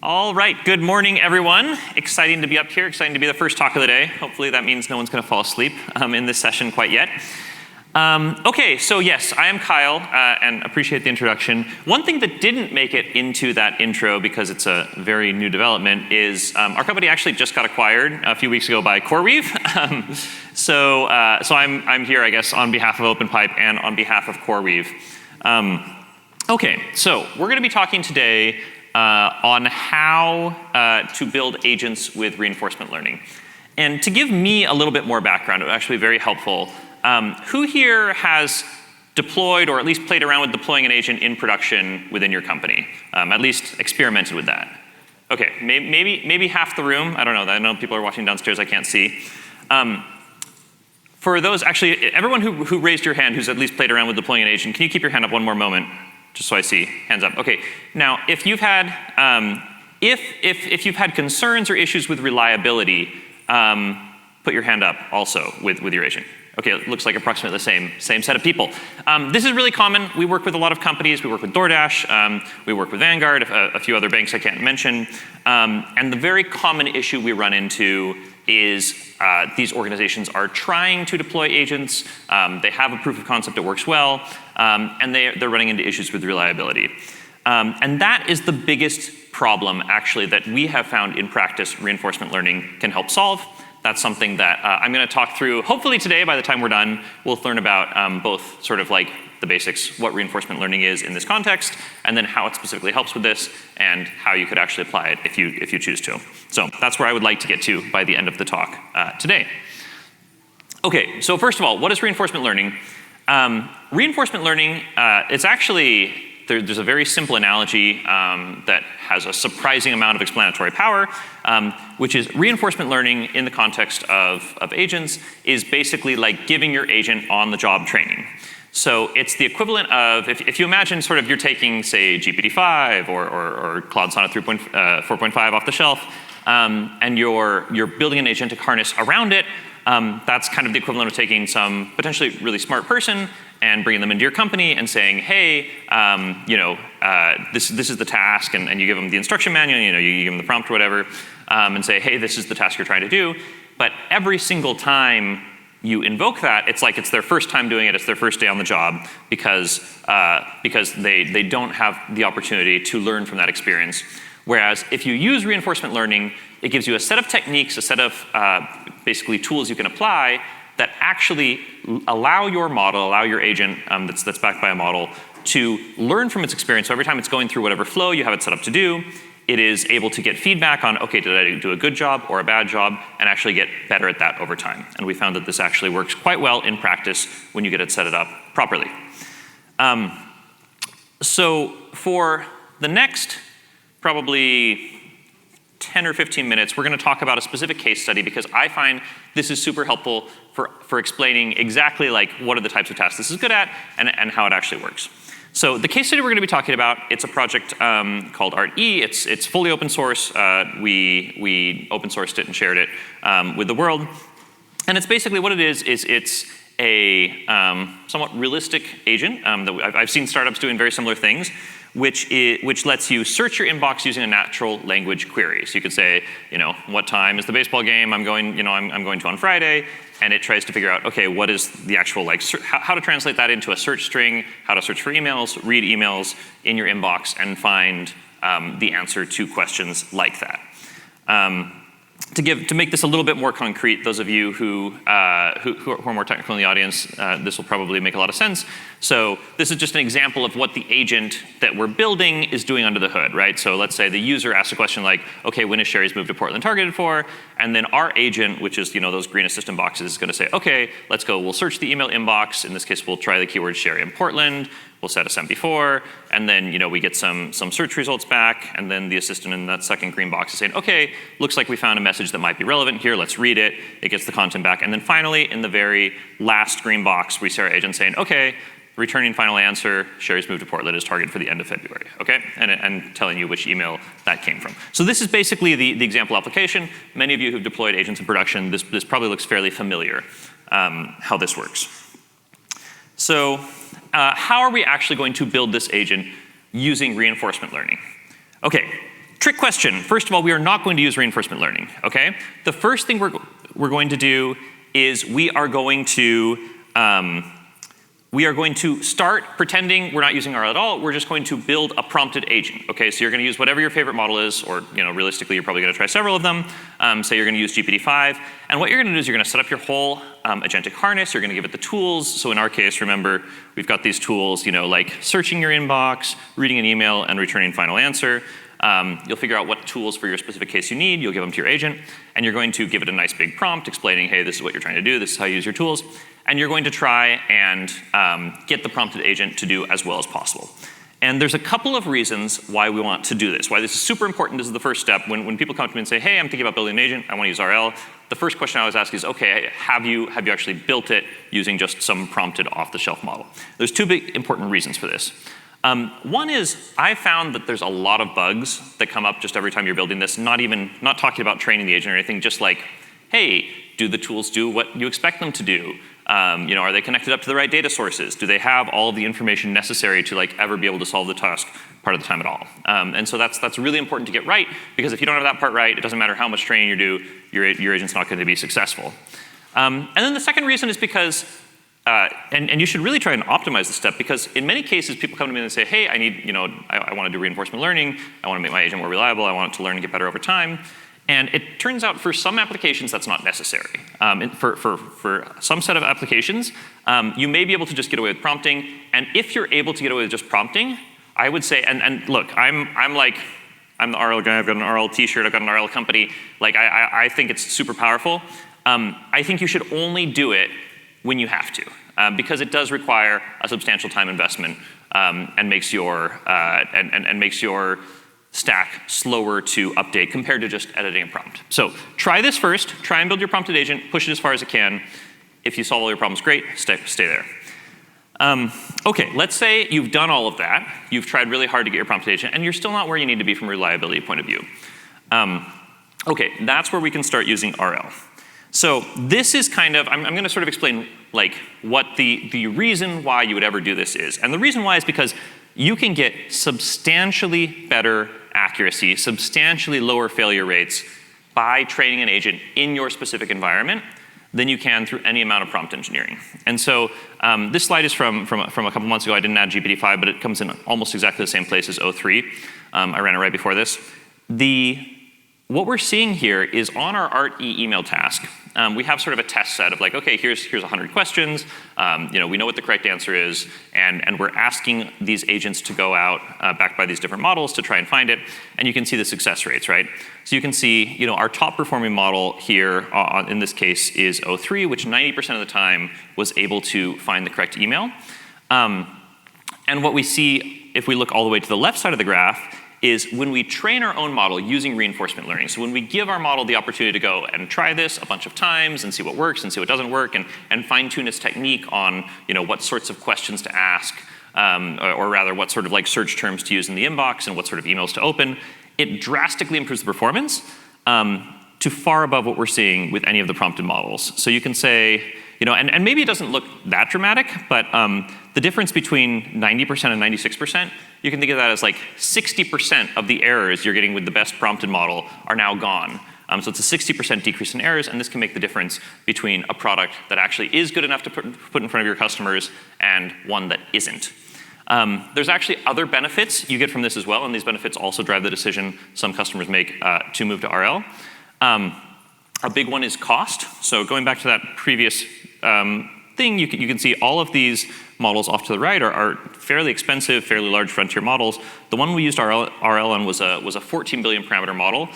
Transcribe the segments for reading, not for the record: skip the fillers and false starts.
All right, good morning, everyone. Exciting to be up here, exciting to be the first talk of the day. Hopefully that means no one's going to fall asleep in this session quite yet. Okay, so yes, I am Kyle, and appreciate the introduction. One thing that didn't make it into that intro, because it's a very new development, is our company actually just got acquired a few weeks ago by Corbitt. So I'm here, I guess, on behalf of OpenPipe and on behalf of Corbitt. Okay, so we're going to be talking today on how to build agents with reinforcement learning. And to give me a little bit more background, it would actually be very helpful. Who here has deployed or at least played around with deploying an agent in production within your company? At least experimented with that? Okay, maybe half the room. I don't know. I know people are watching downstairs. I can't see. For those, actually, everyone who raised your hand who's at least played around with deploying an agent, can you keep your hand up one more moment? Just so I see, hands up. Okay, now if you've had, if you've had concerns or issues with reliability, put your hand up also with your agent. Okay, it looks like approximately the same set of people. This is really common. We work with a lot of companies. We work with DoorDash. We work with Vanguard, a few other banks I can't mention. And the very common issue we run into is these organizations are trying to deploy agents. They have a proof of concept that works well, and they're running into issues with reliability. And that is the biggest problem, actually, that we have found in practice reinforcement learning can help solve. That's something that I'm going to talk through. Hopefully today, by the time we're done, we'll learn about both sort of like the basics, what reinforcement learning is in this context, and then how it specifically helps with this, and how you could actually apply it if you choose to. So that's where I would like to get to by the end of the talk today. Okay, so first of all, what is reinforcement learning? Reinforcement learning, it's actually, there's a very simple analogy that has a surprising amount of explanatory power, which is reinforcement learning in the context of agents is basically like giving your agent on-the-job training. So it's the equivalent of, if you imagine sort of you're taking, say, GPT-5 or Claude Sonnet 4.5 off the shelf, and you're building an agentic harness around it, that's kind of the equivalent of taking some potentially really smart person and bringing them into your company and saying, hey, this is the task, and you give them the instruction manual, you give them the prompt or whatever, and say, hey, this is the task you're trying to do. But every single time you invoke that, it's like it's their first time doing it, it's their first day on the job, because they don't have the opportunity to learn from that experience. Whereas if you use reinforcement learning, it gives you a set of techniques, a set of basically tools you can apply that actually allow your model, allow your agent that's backed by a model to learn from its experience. So every time it's going through whatever flow you have it set up to do, it is able to get feedback on, okay, did I do a good job or a bad job, and actually get better at that over time. And we found that this actually works quite well in practice when you get it set it up properly. So for the next probably 10 or 15 minutes, we're going to talk about a specific case study because I find this is super helpful for explaining exactly like what are the types of tasks this is good at and how it actually works. So the case study we're going to be talking about, it's a project called ART-E. It's fully open source. We open sourced it and shared it with the world. And it's basically what it is it's a somewhat realistic agent that I've seen startups doing very similar things, which lets you search your inbox using a natural language query. So you could say, what time is the baseball game I'm going to on Friday, and it tries to figure out, okay, what is the actual how to translate that into a search string, how to search for emails, read emails in your inbox, and find the answer to questions like that. To make this a little bit more concrete, those of you who are more technical in the audience, this will probably make a lot of sense. So this is just an example of what the agent that we're building is doing under the hood, right? So let's say the user asks a question like, okay, when is Sherry's move to Portland targeted for? And then our agent, which is those green assistant boxes, is going to say, okay, let's go. We'll search the email inbox. In this case, we'll try the keyword Sherry in Portland. We'll set a SEM-before, and then we get some search results back, and then the assistant in that second green box is saying, okay, looks like we found a message that might be relevant here, let's read it. It gets the content back, and then finally, in the very last green box, we see our agent saying, okay, returning final answer, Sherry's move to Portland is targeted for the end of February, okay? And telling you which email that came from. So this is basically the example application. Many of you who've deployed agents in production, this probably looks fairly familiar, how this works. So how are we actually going to build this agent using reinforcement learning? Okay, trick question. First of all, we are not going to use reinforcement learning, okay? The first thing we're going to do is we are going to start pretending we're not using RL at all. We're just going to build a prompted agent. Okay, so you're going to use whatever your favorite model is, or realistically, you're probably going to try several of them. Say you're going to use GPT-5, and what you're going to do is you're going to set up your whole agentic harness. You're going to give it the tools. So in our case, remember, we've got these tools, like searching your inbox, reading an email, and returning final answer. You'll figure out what tools for your specific case you need. You'll give them to your agent, and you're going to give it a nice big prompt explaining, hey, this is what you're trying to do. This is how you use your tools. And you're going to try and get the prompted agent to do as well as possible. And there's a couple of reasons why we want to do this, why this is super important. This is the first step. When people come to me and say, hey, I'm thinking about building an agent, I want to use RL, the first question I always ask is, okay, have you actually built it using just some prompted off-the-shelf model? There's two big important reasons for this. One is I found that there's a lot of bugs that come up just every time you're building this, not talking about training the agent or anything, just like, hey, do the tools do what you expect them to do? Are they connected up to the right data sources? Do they have all of the information necessary to ever be able to solve the task part of the time at all? And so that's really important to get right, because if you don't have that part right, it doesn't matter how much training you do, your agent's not going to be successful. And then the second reason is because and you should really try and optimize the step, because in many cases people come to me and say, hey, I want to do reinforcement learning, I want to make my agent more reliable, I want it to learn and get better over time. And it turns out for some applications that's not necessary. For some set of applications, you may be able to just get away with prompting, and if you're able to get away with just prompting, I would say, and look, I'm the RL guy, I've got an RL t-shirt, I've got an RL company, I think it's super powerful. I think you should only do it when you have to, because it does require a substantial time investment and makes your stack slower to update compared to just editing a prompt. So try this first. Try and build your prompted agent. Push it as far as it can. If you solve all your problems, great. Stay there. Okay, let's say you've done all of that. You've tried really hard to get your prompted agent, and you're still not where you need to be from a reliability point of view. Okay, that's where we can start using RL. So this is kind of, I'm going to sort of explain what the reason why you would ever do this is. And the reason why is because you can get substantially better accuracy, substantially lower failure rates by training an agent in your specific environment than you can through any amount of prompt engineering. And so this slide is from a couple months ago. I didn't add GPT-5, but it comes in almost exactly the same place as O3. I ran it right before this. What we're seeing here is on our ART-E email task, we have sort of a test set of okay, here's 100 questions. We know what the correct answer is, and we're asking these agents to go out, backed by these different models, to try and find it. And you can see the success rates, right? So you can see, our top performing model here, in this case, is O3, which 90% of the time was able to find the correct email. And what we see, if we look all the way to the left side of the graph, is when we train our own model using reinforcement learning. So when we give our model the opportunity to go and try this a bunch of times and see what works and see what doesn't work, and fine-tune its technique on what sorts of questions to ask, or rather what sort of search terms to use in the inbox and what sort of emails to open, it drastically improves the performance to far above what we're seeing with any of the prompted models. So you can say, and maybe it doesn't look that dramatic, but the difference between 90% and 96%, you can think of that as 60% of the errors you're getting with the best prompted model are now gone. So it's a 60% decrease in errors, and this can make the difference between a product that actually is good enough to put in front of your customers and one that isn't. There's actually other benefits you get from this as well, and these benefits also drive the decision some customers make to move to RL. A big one is cost. So going back to that previous thing, you can see all of these models off to the right are fairly expensive, fairly large frontier models. The one we used RL on was a 14 billion parameter model.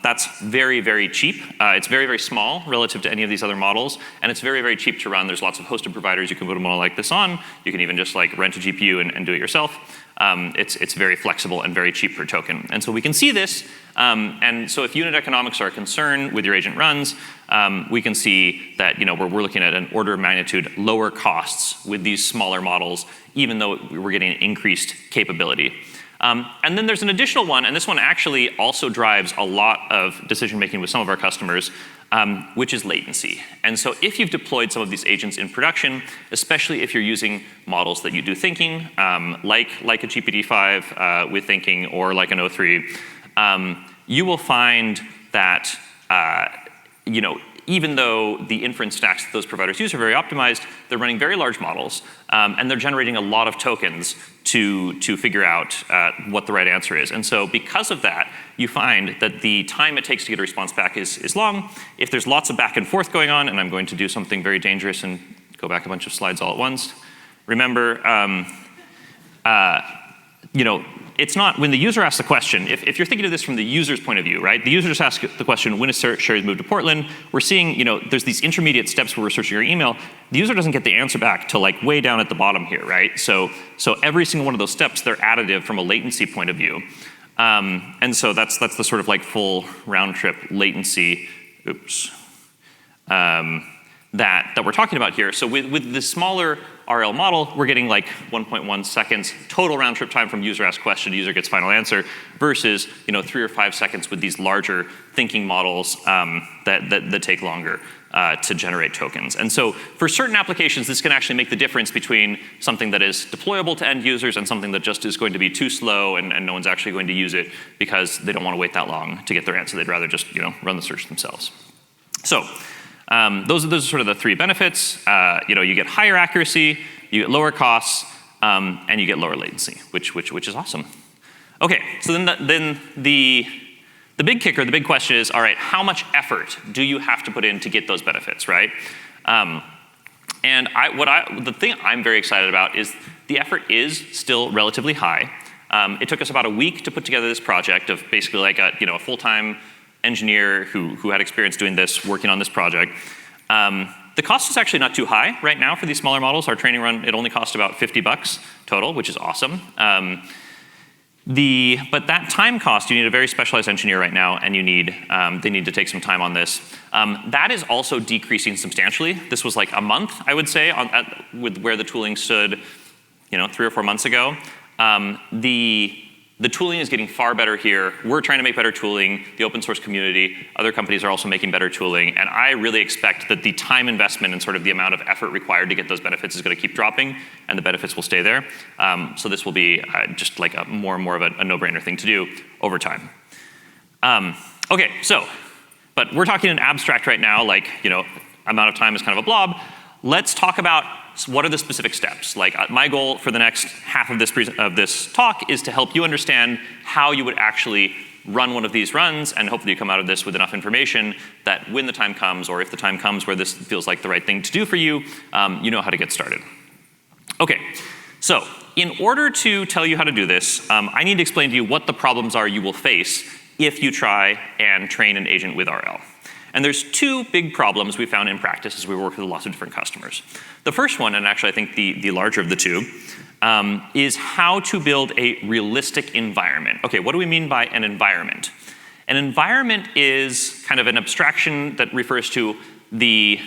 That's very, very cheap. It's very, very small relative to any of these other models, and it's very, very cheap to run. There's lots of hosted providers you can put a model like this on. You can even just rent a GPU and do it yourself. It's very flexible and very cheap per token. And so we can see this, and so if unit economics are a concern with your agent runs, we can see that we're looking at an order of magnitude lower costs with these smaller models, even though we're getting increased capability. And then there's an additional one, and this one actually also drives a lot of decision making with some of our customers. which is latency. And so if you've deployed some of these agents in production, especially if you're using models that you do thinking, like a GPT-5 with thinking, or like an O3, you will find that even though the inference stacks that those providers use are very optimized, they're running very large models, and they're generating a lot of tokens to figure out what the right answer is. And so because of that, you find that the time it takes to get a response back is long. If there's lots of back and forth going on, and I'm going to do something very dangerous and go back a bunch of slides all at once. Remember, it's not when the user asks the question, if you're thinking of this from the user's point of view, right? The user just asks the question, when is Sherry's move to Portland? We're seeing, there's these intermediate steps where we're searching your email. The user doesn't get the answer back till like way down at the bottom here, right? So every single one of those steps, they're additive from a latency point of view. And so that's the sort of like full round trip latency, that we're talking about here. So with the smaller RL model, we're getting like 1.1 seconds total round trip time from user asked question to user gets final answer, versus 3 or 5 seconds with these larger thinking models that take longer to generate tokens. And so for certain applications, this can actually make the difference between something that is deployable to end users and something that just is going to be too slow and no one's actually going to use it because they don't want to wait that long to get their answer. They'd rather just run the search themselves. So those are sort of the three benefits. You get higher accuracy, you get lower costs, and you get lower latency, which is awesome. Okay, so then the big kicker, the big question is, all right, how much effort do you have to put in to get those benefits, right? And the thing I'm very excited about is the effort is still relatively high. It took us about a week to put together this project of basically like a full-time engineer who had experience doing this, working on this project. The cost is actually not too high right now for these smaller models. Our training run, it only cost about $50 total, which is awesome. But that time cost, you need a very specialized engineer right now, and they need to take some time on this. That is also decreasing substantially. This was like a month, I would say, with where the tooling stood 3 or 4 months ago. The tooling is getting far better here. We're trying to make better tooling. The open source community, other companies are also making better tooling. And I really expect that the time investment and sort of the amount of effort required to get those benefits is going to keep dropping, and the benefits will stay there. So this will be just like more and more of a no-brainer thing to do over time. Okay, but we're talking in abstract right now, like, amount of time is kind of a blob. Let's talk about what are the specific steps. Like my goal for the next half of this talk is to help you understand how you would actually run one of these runs, and hopefully you come out of this with enough information that when the time comes, or if the time comes where this feels like the right thing to do for you, you know how to get started. Okay, so in order to tell you how to do this, I need to explain to you what the problems are you will face if you try and train an agent with RL. And there's two big problems we found in practice as we work with lots of different customers. The first one, and actually I think the larger of the two, is how to build a realistic environment. Okay, what do we mean by an environment? An environment is kind of an abstraction that refers to the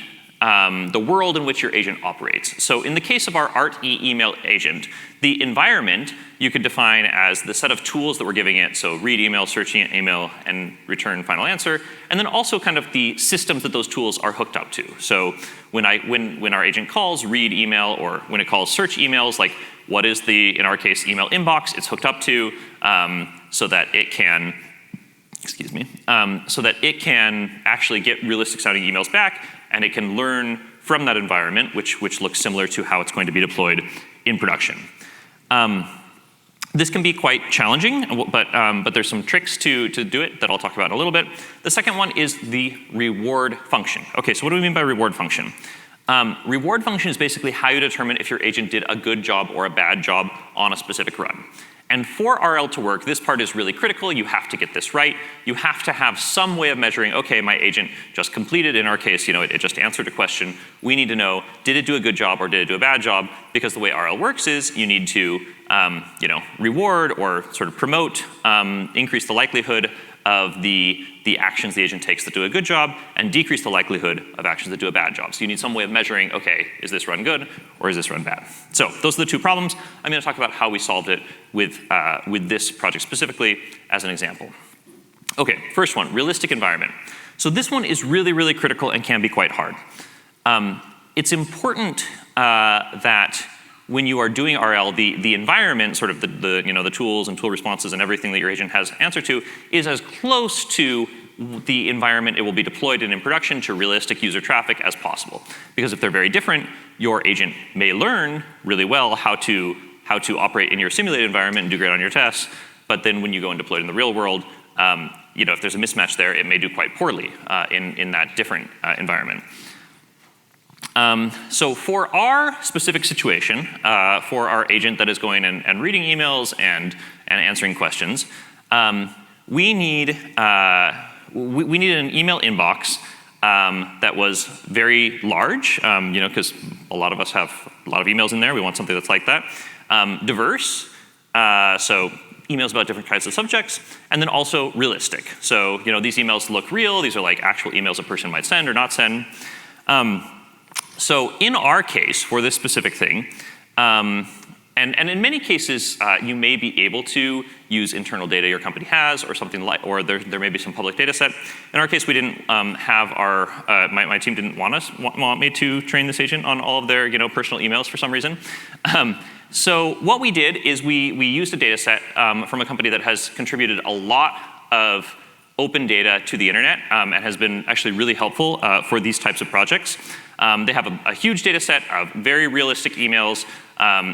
world in which your agent operates. So in the case of our ART-E email agent, the environment you could define as the set of tools that we're giving it, so read email, search email, and return final answer, and then also kind of the systems that those tools are hooked up to. So when our agent calls read email, or when it calls search emails, like what is the, in our case, email inbox it's hooked up to, so that it can actually get realistic sounding emails back, and it can learn from that environment, which looks similar to how it's going to be deployed in production. This can be quite challenging, but there's some tricks to do it that I'll talk about in a little bit. The second one is the reward function. Okay, so what do we mean by reward function? Reward function is basically how you determine if your agent did a good job or a bad job on a specific run. And for RL to work, this part is really critical. You have to get this right. You have to have some way of measuring, okay, my agent just completed, in our case, it just answered a question. We need to know, did it do a good job or did it do a bad job? Because the way RL works is you need to reward or sort of promote, increase the likelihood of the actions the agent takes that do a good job, and decrease the likelihood of actions that do a bad job. So you need some way of measuring, okay, is this run good or is this run bad? So those are the two problems. I'm going to talk about how we solved it with this project specifically as an example. Okay, first one, realistic environment. So this one is really, really critical and can be quite hard. It's important that when you are doing RL, the environment, sort of the tools and tool responses and everything that your agent has answer to is as close to the environment it will be deployed in production to realistic user traffic as possible. Because if they're very different, your agent may learn really well how to operate in your simulated environment and do great on your tests, but then when you go and deploy it in the real world, if there's a mismatch there, it may do quite poorly in that different environment. So for our specific situation, for our agent that is going and reading emails and answering questions, we need an email inbox that was very large, because a lot of us have a lot of emails in there. We want something that's like that. Diverse, so emails about different types of subjects, and then also realistic. So these emails look real. These are like actual emails a person might send or not send. So in our case, for this specific thing, and in many cases, you may be able to use internal data your company has, or something like, or there may be some public data set. In our case, we didn't have my team didn't want me to train this agent on all of their personal emails for some reason. So what we did is we used a data set from a company that has contributed a lot of open data to the internet and has been actually really helpful for these types of projects. They have a huge data set of very realistic emails,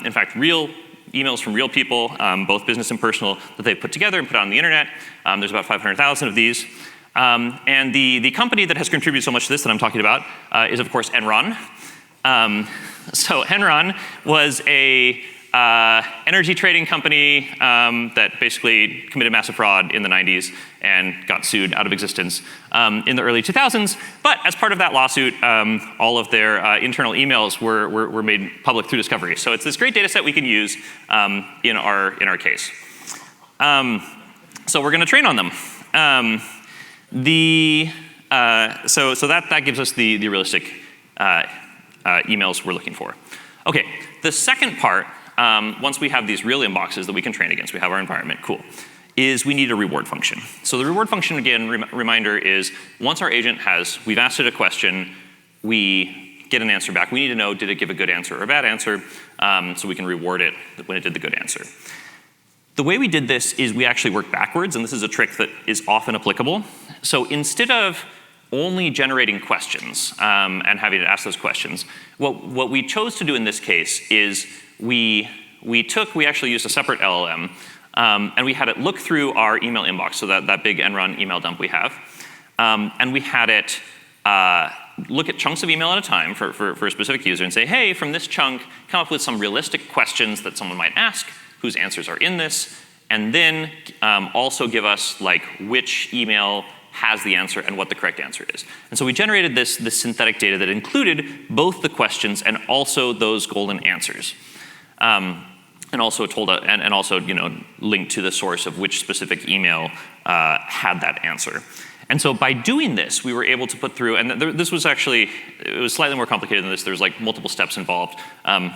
in fact, real emails from real people, both business and personal, that they've put together and put on the internet. There's about 500,000 of these. And the company that has contributed so much to this that I'm talking about is, of course, Enron. So Enron was a energy trading company that basically committed massive fraud in the 90s and got sued out of existence in the early 2000s. But as part of that lawsuit, all of their internal emails were made public through discovery. So it's this great data set we can use in our case. So we're going to train on them. So that gives us the realistic emails we're looking for. Okay, the second part, once we have these real inboxes that we can train against, we have our environment, cool, is we need a reward function. So the reward function, again, reminder is once our agent we've asked it a question, we get an answer back. We need to know, did it give a good answer or a bad answer, so we can reward it when it did the good answer. The way we did this is we actually worked backwards, and this is a trick that is often applicable. So instead of only generating questions and having to ask those questions, what we chose to do in this case is we actually used a separate LLM, and we had it look through our email inbox, so that big Enron email dump we have, and we had it look at chunks of email at a time for a specific user and say, hey, from this chunk, come up with some realistic questions that someone might ask, whose answers are in this, and then also give us like which email has the answer and what the correct answer is. And so we generated this synthetic data that included both the questions and also those golden answers. And also linked to the source of which specific email had that answer. And so by doing this, we were able to put through, and this was actually, it was slightly more complicated than this. There was like multiple steps involved.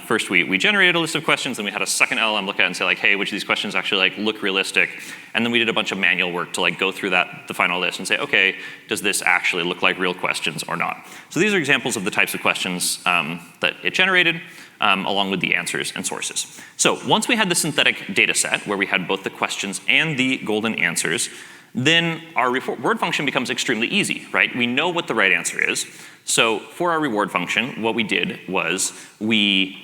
First, we generated a list of questions, and we had a second LLM look at it and say like, hey, which of these questions actually like look realistic? And then we did a bunch of manual work to like go through the final list and say, okay, does this actually look like real questions or not? So these are examples of the types of questions that it generated, along with the answers and sources. So once we had the synthetic data set where we had both the questions and the golden answers, then our reward function becomes extremely easy, right? We know what the right answer is. So for our reward function, what we did was we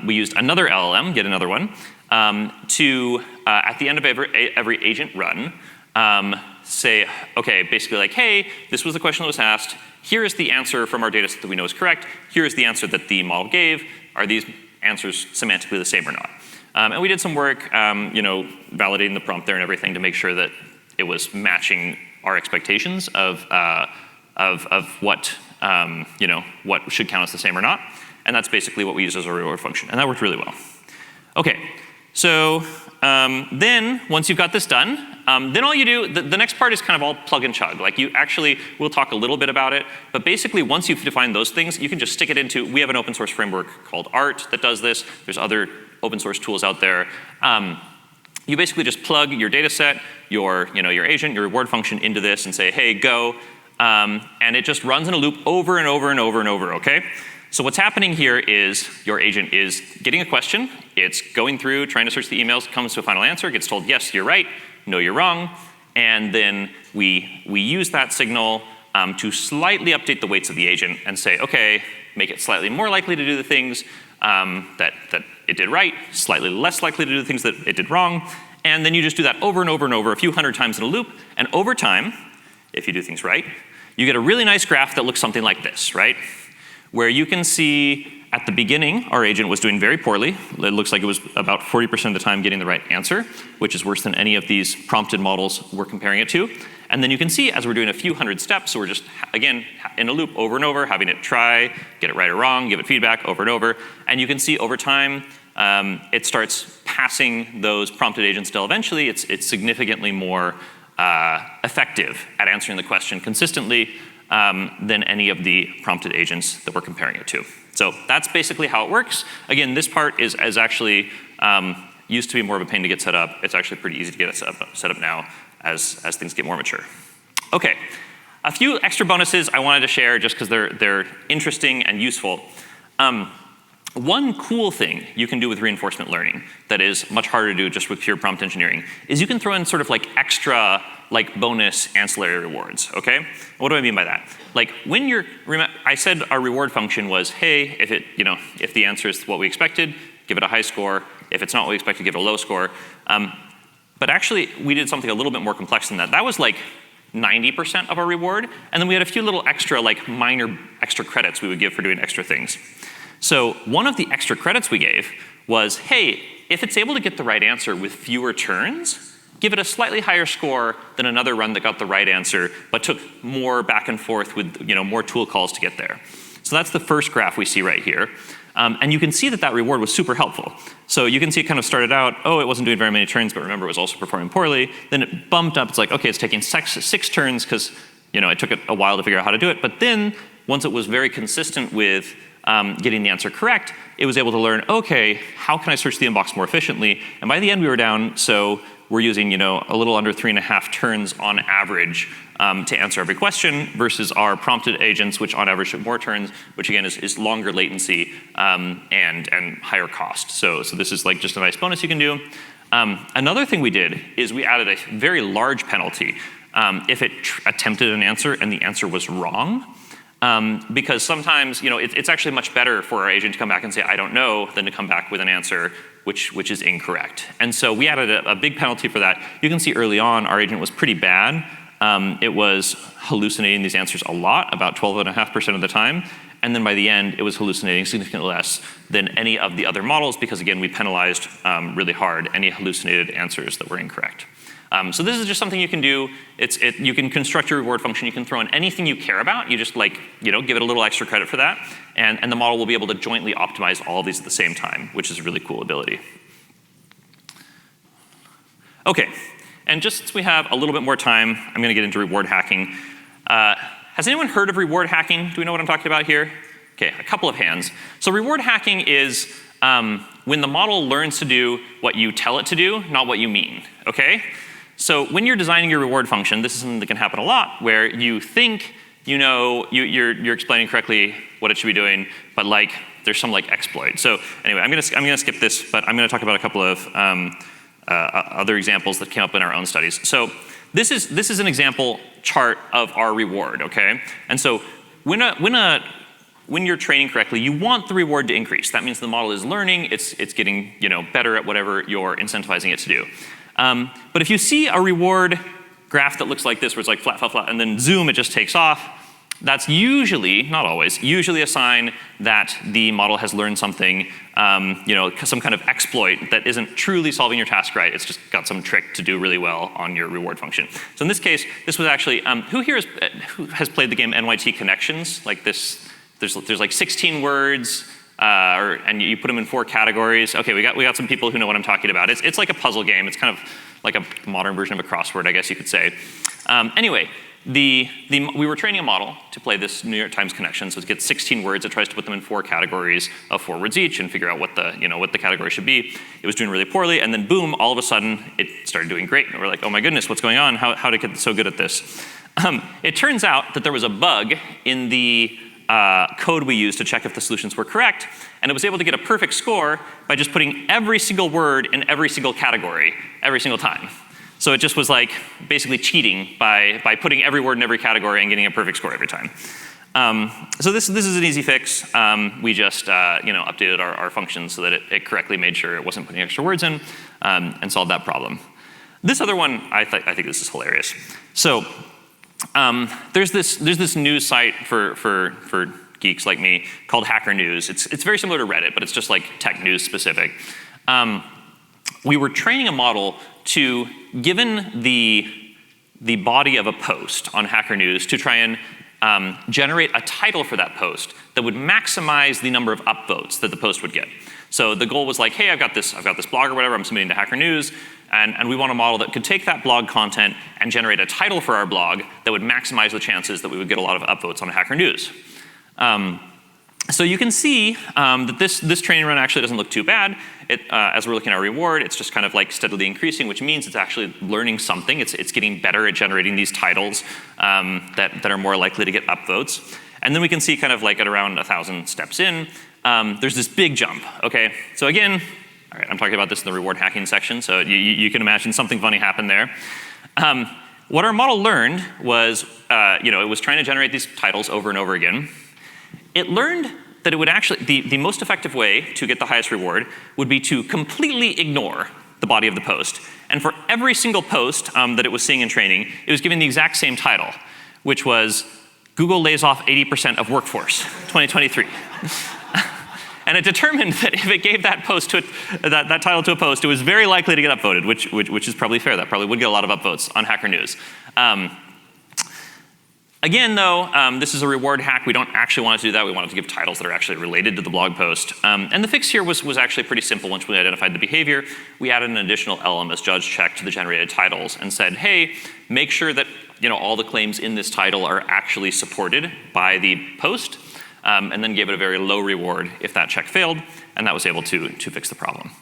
used another LLM, yet another one, to, at the end of every agent run, say, okay, basically like, hey, this was the question that was asked. Here is the answer from our data set that we know is correct. Here is the answer that the model gave. Are these answers semantically the same or not? And we did some work, validating the prompt there and everything to make sure that it was matching our expectations of what what should count as the same or not. And that's basically what we use as a reward function. And that worked really well. Okay, so then once you've got this done, then all you do, the next part is kind of all plug and chug. Like we'll talk a little bit about it, but basically once you've defined those things, you can just stick it into, we have an open source framework called ART that does this. There's other open source tools out there. You basically just plug your data set, your agent, your reward function into this and say, hey, go. and it just runs in a loop over and over and over and over, okay? So what's happening here is your agent is getting a question, it's going through, trying to search the emails, comes to a final answer, gets told, yes, you're right, no, you're wrong, and then we use that signal to slightly update the weights of the agent and say, okay, make it slightly more likely to do the things that it did right, slightly less likely to do the things that it did wrong, and then you just do that over and over and over a few hundred times in a loop, and over time, if you do things right, you get a really nice graph that looks something like this, right? Where you can see at the beginning, our agent was doing very poorly. It looks like it was about 40% of the time getting the right answer, which is worse than any of these prompted models we're comparing it to. And then you can see as we're doing a few hundred steps, so we're just, again, in a loop over and over, having it try, get it right or wrong, give it feedback over and over. And you can see over time, it starts passing those prompted agents till eventually it's significantly more effective at answering the question consistently than any of the prompted agents that we're comparing it to. So that's basically how it works. Again, this part is actually used to be more of a pain to get set up. It's actually pretty easy to get it set up now as things get more mature. Okay, a few extra bonuses I wanted to share just because they're interesting and useful. One cool thing you can do with reinforcement learning that is much harder to do just with pure prompt engineering is you can throw in sort of like extra like bonus ancillary rewards, okay? What do I mean by that? Like when I said our reward function was, hey, if the answer is what we expected, give it a high score. If it's not what we expected, give it a low score. But actually, we did something a little bit more complex than that. That was like 90% of our reward, and then we had a few little extra, like minor extra credits we would give for doing extra things. So one of the extra credits we gave was, hey, if it's able to get the right answer with fewer turns, give it a slightly higher score than another run that got the right answer, but took more back and forth with more tool calls to get there. So that's the first graph we see right here. And you can see that reward was super helpful. So you can see it kind of started out, oh, it wasn't doing very many turns, but remember it was also performing poorly. Then it bumped up, it's like, okay, it's taking six turns because it took it a while to figure out how to do it. But then once it was very consistent with getting the answer correct, it was able to learn, okay, how can I search the inbox more efficiently? And by the end we were down, so we're using a little under 3.5 turns on average to answer every question versus our prompted agents, which on average took more turns, which again is longer latency and higher cost. So this is like just a nice bonus you can do. Another thing we did is we added a very large penalty if it attempted an answer and the answer was wrong. Because sometimes, it's actually much better for our agent to come back and say, I don't know, than to come back with an answer which is incorrect. And so we added a big penalty for that. You can see early on, our agent was pretty bad. It was hallucinating these answers a lot, about 12.5% of the time. And then by the end, it was hallucinating significantly less than any of the other models because, again, we penalized really hard any hallucinated answers that were incorrect. So this is just something you can do. You can construct your reward function. You can throw in anything you care about. You just give it a little extra credit for that. And the model will be able to jointly optimize all of these at the same time, which is a really cool ability. Okay, and just since we have a little bit more time, I'm going to get into reward hacking. Has anyone heard of reward hacking? Do we know what I'm talking about here? Okay, a couple of hands. So reward hacking is when the model learns to do what you tell it to do, not what you mean, okay? So when you're designing your reward function, this is something that can happen a lot, where you think you're explaining correctly what it should be doing, but there's some exploit. So anyway, I'm gonna skip this, but I'm gonna talk about a couple of other examples that came up in our own studies. So this is an example chart of our reward, okay? And so when you're training correctly, you want the reward to increase. That means the model is learning, it's getting better at whatever you're incentivizing it to do. But if you see a reward graph that looks like this, where it's like flat, flat, flat, and then zoom, it just takes off, that's usually, not always, usually a sign that the model has learned something, some kind of exploit that isn't truly solving your task right. It's just got some trick to do really well on your reward function. So in this case, this was actually, who here has played the game NYT Connections? Like this, there's like 16 words, and you put them in 4 categories. Okay, we got some people who know what I'm talking about. It's like a puzzle game. It's kind of like a modern version of a crossword, I guess you could say. Anyway, we were training a model to play this New York Times connection. So it gets 16 words. It tries to put them in 4 categories of 4 words each and figure out what the category should be. It was doing really poorly, and then boom, all of a sudden it started doing great. And we're like, oh my goodness, what's going on? How did it get so good at this? It turns out that there was a bug in the code we used to check if the solutions were correct, and it was able to get a perfect score by just putting every single word in every single category every single time. So it just was like basically cheating by putting every word in every category and getting a perfect score every time. So this is an easy fix. We just updated our functions so that it correctly made sure it wasn't putting extra words in, and solved that problem. This other one, I think this is hilarious. So there's this news site for geeks like me called Hacker News. It's very similar to Reddit, but it's just like tech news specific. We were training a model to, given the body of a post on Hacker News, to try and generate a title for that post that would maximize the number of upvotes that the post would get. So the goal was like, hey, I've got this blog or whatever I'm submitting to Hacker News, and we want a model that could take that blog content and generate a title for our blog that would maximize the chances that we would get a lot of upvotes on Hacker News. So you can see that this training run actually doesn't look too bad. As we're looking at our reward, it's just kind of like steadily increasing, which means it's actually learning something. It's getting better at generating these titles that are more likely to get upvotes. And then we can see kind of like at around 1,000 steps in, there's this big jump, okay? So again, all right, I'm talking about this in the reward hacking section, so you can imagine something funny happened there. What our model learned was, it was trying to generate these titles over and over again. It learned that it would actually, the most effective way to get the highest reward would be to completely ignore the body of the post. And for every single post that it was seeing in training, it was giving the exact same title, which was Google lays off 80% of workforce, 2023. And it determined that if it gave that post to that title to a post, it was very likely to get upvoted, which is probably fair. That probably would get a lot of upvotes on Hacker News. Again, though, this is a reward hack. We don't actually want it to do that. We want it to give titles that are actually related to the blog post. And the fix here was actually pretty simple. Once we identified the behavior, we added an additional LMS judge check to the generated titles and said, hey, make sure that all the claims in this title are actually supported by the post, and then gave it a very low reward if that check failed, and that was able to fix the problem.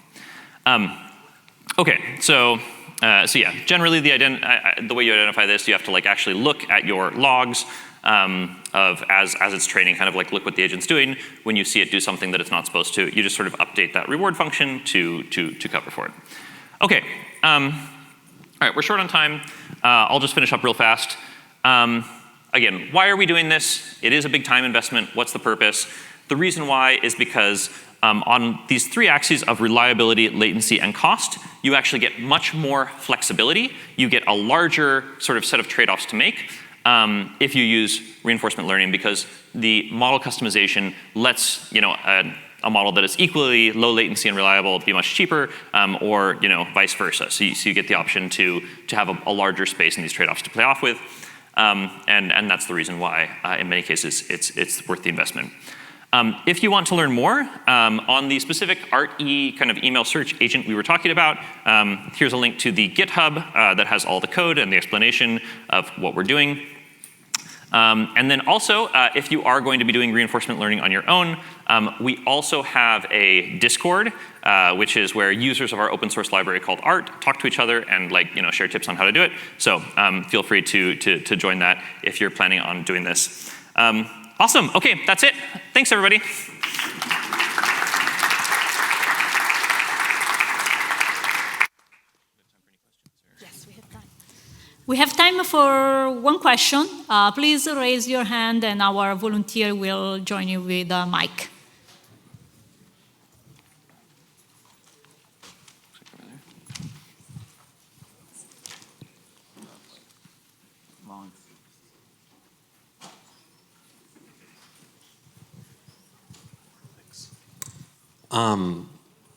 Okay, so yeah, generally the way you identify this, you have to actually look at your logs of as it's training, kind of look what the agent's doing. When you see it do something that it's not supposed to, you just sort of update that reward function to cover for it. Okay, all right, we're short on time. I'll just finish up real fast. Again, why are we doing this? It is a big time investment. What's the purpose? The reason why is because on these three axes of reliability, latency, and cost, you actually get much more flexibility. You get a larger sort of set of trade-offs to make if you use reinforcement learning, because the model customization lets a model that is equally low latency and reliable be much cheaper, or vice versa. So you get the option to have a larger space in these trade-offs to play off with, and that's the reason why in many cases it's worth the investment. If you want to learn more on the specific ART-E kind of email search agent we were talking about, here's a link to the GitHub that has all the code and the explanation of what we're doing. And then also, if you are going to be doing reinforcement learning on your own, we also have a Discord, which is where users of our open source library called ART talk to each other and share tips on how to do it. So feel free to join that if you're planning on doing this. Awesome. Okay, that's it. Thanks, everybody. Yes, we have time. We have time for one question. Please raise your hand, and our volunteer will join you with a mic.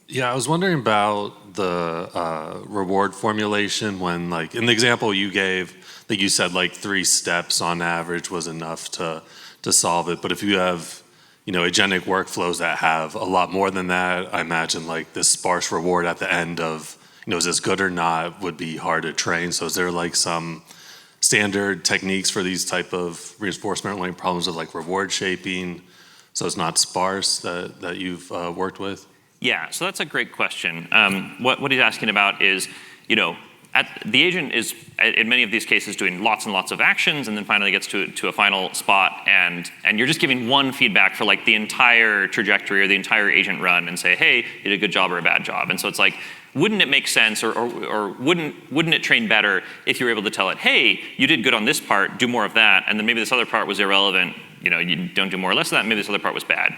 Yeah, I was wondering about the reward formulation when, in the example you gave, I think you said 3 steps on average was enough to solve it. But if you have, agentic workflows that have a lot more than that, I imagine this sparse reward at the end of, is this good or not, would be hard to train. So is there some standard techniques for these type of reinforcement learning problems of reward shaping, so it's not sparse, that you've worked with? Yeah, so that's a great question. What he's asking about is, the agent is, in many of these cases, doing lots and lots of actions, and then finally gets to a final spot, and you're just giving one feedback for like the entire trajectory or the entire agent run, and say, hey, you did a good job or a bad job. And so it's like, wouldn't it make sense, or wouldn't it train better if you were able to tell it, hey, you did good on this part, do more of that, and then maybe this other part was irrelevant, you don't do more or less of that, maybe this other part was bad.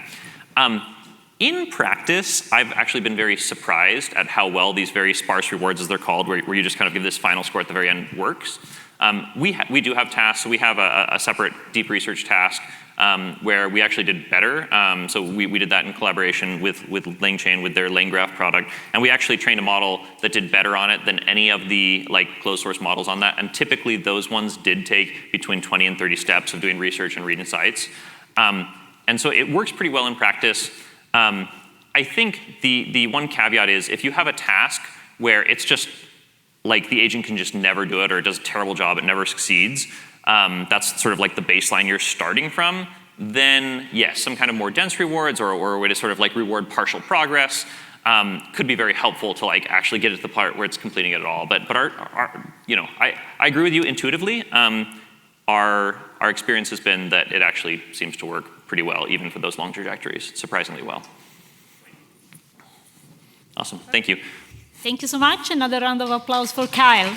In practice, I've actually been very surprised at how well these very sparse rewards, as they're called, where you just kind of give this final score at the very end, works. We do have tasks. So we have a separate deep research task where we actually did better. So we did that in collaboration with LangChain, with their LangGraph product, and we actually trained a model that did better on it than any of the closed source models on that. And typically, those ones did take between 20 and 30 steps of doing research and reading sites. And so it works pretty well in practice. I think the one caveat is if you have a task where it's just like the agent can just never do it, or it does a terrible job, it never succeeds, that's sort of like the baseline you're starting from, then yes, some kind of more dense rewards or a way to sort of like reward partial progress could be very helpful to like actually get it to the part where it's completing it at all. But I agree with you intuitively. Our experience has been that it actually seems to work pretty well, even for those long trajectories, surprisingly well. Awesome, thank you. Thank you so much. Another round of applause for Kyle.